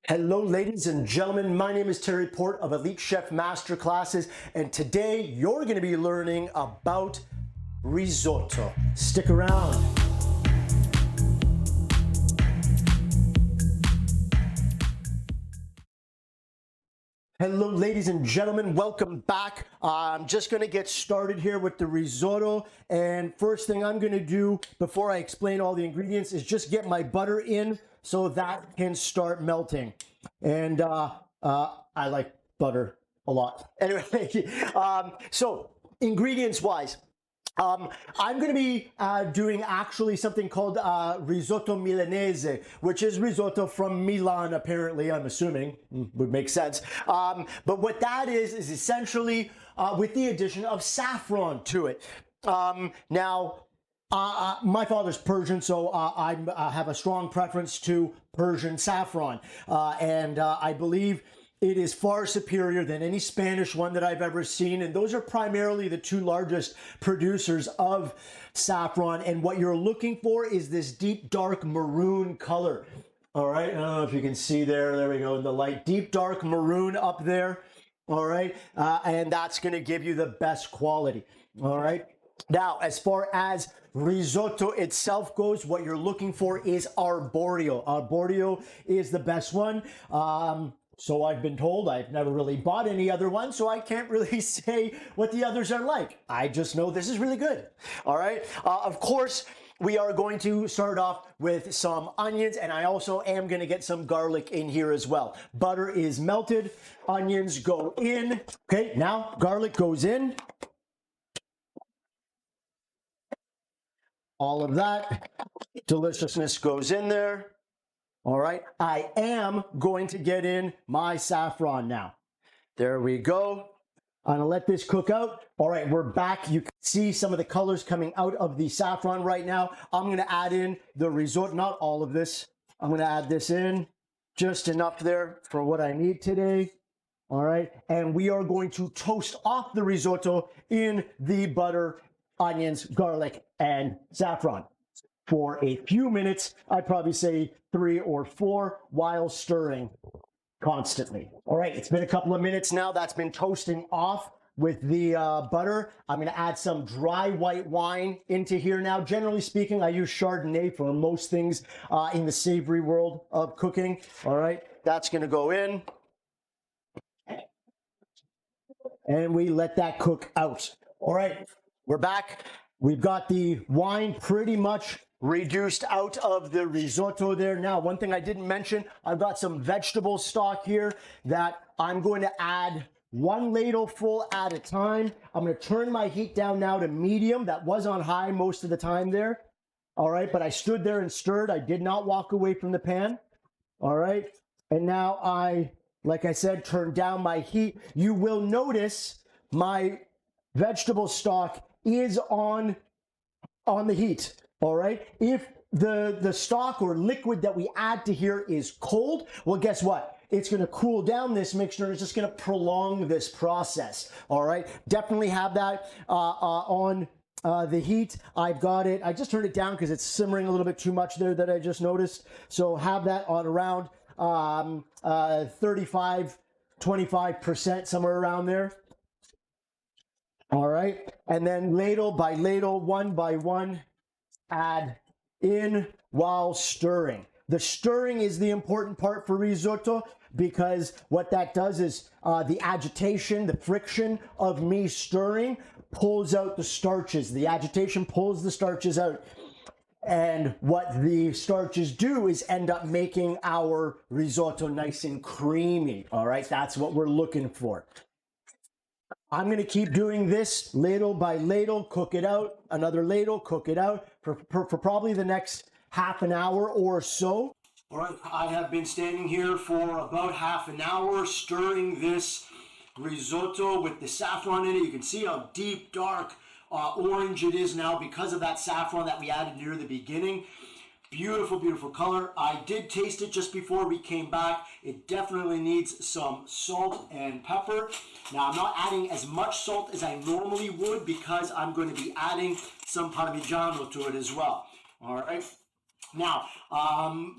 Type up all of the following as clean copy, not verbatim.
Hello, ladies and gentlemen. My name is Terry Port of Elite Chef Masterclasses, and today you're going to be learning about risotto. Stick around. Hello, ladies and gentlemen. Welcome back. I'm just going to get started here with the risotto. And first thing I'm going to do before I explain all the ingredients is just get my butter in so that can start melting. And I like butter a lot. Anyway, so ingredients wise, I'm going to be doing actually something called Risotto Milanese, which is risotto from Milan, apparently, I'm assuming. Would make sense. But what that is essentially with the addition of saffron to it. Now, my father's Persian, so I have a strong preference to Persian saffron. And I believe it is far superior than any Spanish one that I've ever seen. And those are primarily the two largest producers of saffron. And what you're looking for is this deep, dark maroon color. All right. I don't know if you can see there. There we go. The light, deep, dark maroon up there. All right. And that's going to give you the best quality. All right. Now, as far as risotto itself goes, what you're looking for is Arborio. Arborio is the best one. So I've been told. I've never really bought any other one, so I can't really say what the others are like. I just know this is really good. All right. Of course, we are going to start off with some onions, and I also am going to get some garlic in here as well. Butter is melted. Onions go in. Okay, now garlic goes in. All of that deliciousness goes in there. All right, I am going to get in my saffron now. There we go. I'm gonna let this cook out. All right, we're back. You can see some of the colors coming out of the saffron right now. I'm gonna add in the risotto, not all of this. I'm gonna add this in, just enough there for what I need today. All right, and we are going to toast off the risotto in the butter, onions, garlic, and saffron for a few minutes. I'd probably say 3 or 4 while stirring constantly. All right, it's been a couple of minutes now. That's been toasting off with the butter. I'm going to add some dry white wine into here now. Generally speaking, I use Chardonnay for most things in the savory world of cooking. All right, that's going to go in. And we let that cook out. All right, we're back. We've got the wine pretty much reduced out of the risotto there. Now, one thing I didn't mention, I've got some vegetable stock here that I'm going to add 1 ladle full at a time. I'm going to turn my heat down now to medium. That was on high most of the time there. All right, but I stood there and stirred. I did not walk away from the pan. All right, and now like I said, turn down my heat. You will notice my vegetable stock is on the heat. All right, if the stock or liquid that we add to here is cold, well, guess what? It's going to cool down this mixture, and it's just going to prolong this process. All right, definitely have that on the heat. I've got it. I just turned it down because it's simmering a little bit too much there that I just noticed. So have that on around 35, 25%, somewhere around there. All right, and then ladle by ladle, one by one, add in while stirring. The stirring is the important part for risotto, because what that does is the agitation, the friction of me stirring pulls out the starches. The agitation pulls the starches out. And what the starches do is end up making our risotto nice and creamy. All right, that's what we're looking for. I'm going to keep doing this ladle by ladle, cook it out, another ladle, cook it out for probably the next half an hour or so. All right, I have been standing here for about half an hour stirring this risotto with the saffron in it. You can see how deep, dark, orange it is now because of that saffron that we added near the beginning. Beautiful, beautiful color. I did taste it just before we came back. It definitely needs some salt and pepper. Now, I'm not adding as much salt as I normally would because I'm going to be adding some Parmigiano to it as well. All right. Now,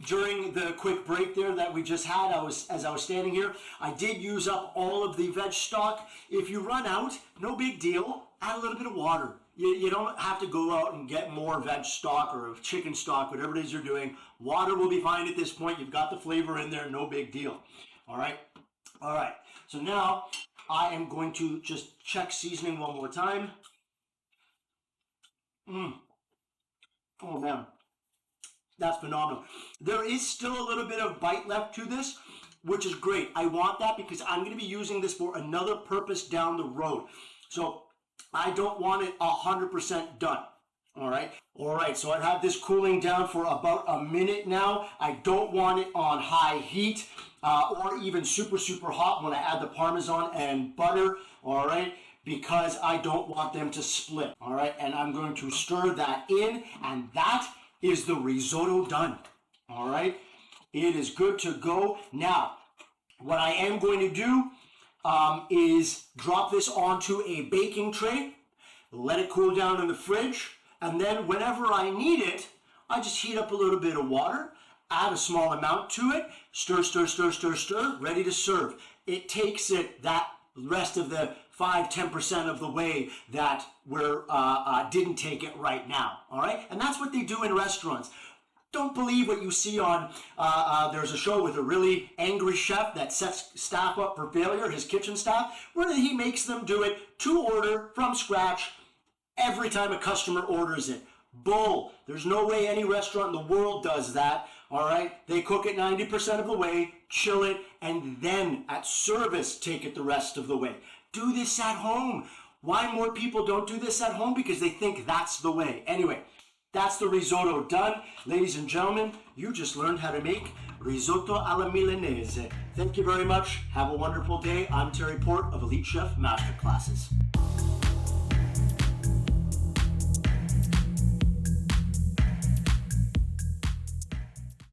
during the quick break there that we just had, as I was standing here, I did use up all of the veg stock. If you run out, no big deal. Add a little bit of water. You don't have to go out and get more veg stock or chicken stock, whatever it is you're doing. Water will be fine at this point. You've got the flavor in there, no big deal. All right. All right. So now I am going to just check seasoning one more time. Oh man. That's phenomenal. There is still a little bit of bite left to this, which is great. I want that because I'm going to be using this for another purpose down the road. So I don't want it 100% done. All right. All right. So I've had this cooling down for about a minute now. I don't want it on high heat or even super, super hot when I add the Parmesan and butter. All right. Because I don't want them to split. All right. And I'm going to stir that in, and that is the risotto done. All right, it is good to go. Now, what I am going to do is drop this onto a baking tray, let it cool down in the fridge, and then whenever I need it, I just heat up a little bit of water, add a small amount to it, stir, stir, stir, stir, stir, ready to serve. It takes it that rest of the 5-10% of the way that we're didn't take it right now. All right, and that's what they do in restaurants. Don't believe what you see on there's a show with a really angry chef that sets staff up for failure, his kitchen staff, where he makes them do it to order from scratch every time a customer orders it. Bull. There's no way any restaurant in the world does that. All right, they cook it 90% of the way, chill it, and then at service take it the rest of the way. Do this at home. Why more people don't do this at home? Because they think that's the way. Anyway, that's the risotto done. Ladies and gentlemen, you just learned how to make risotto alla Milanese. Thank you very much. Have a wonderful day. I'm Terry Port of Elite Chef Masterclasses.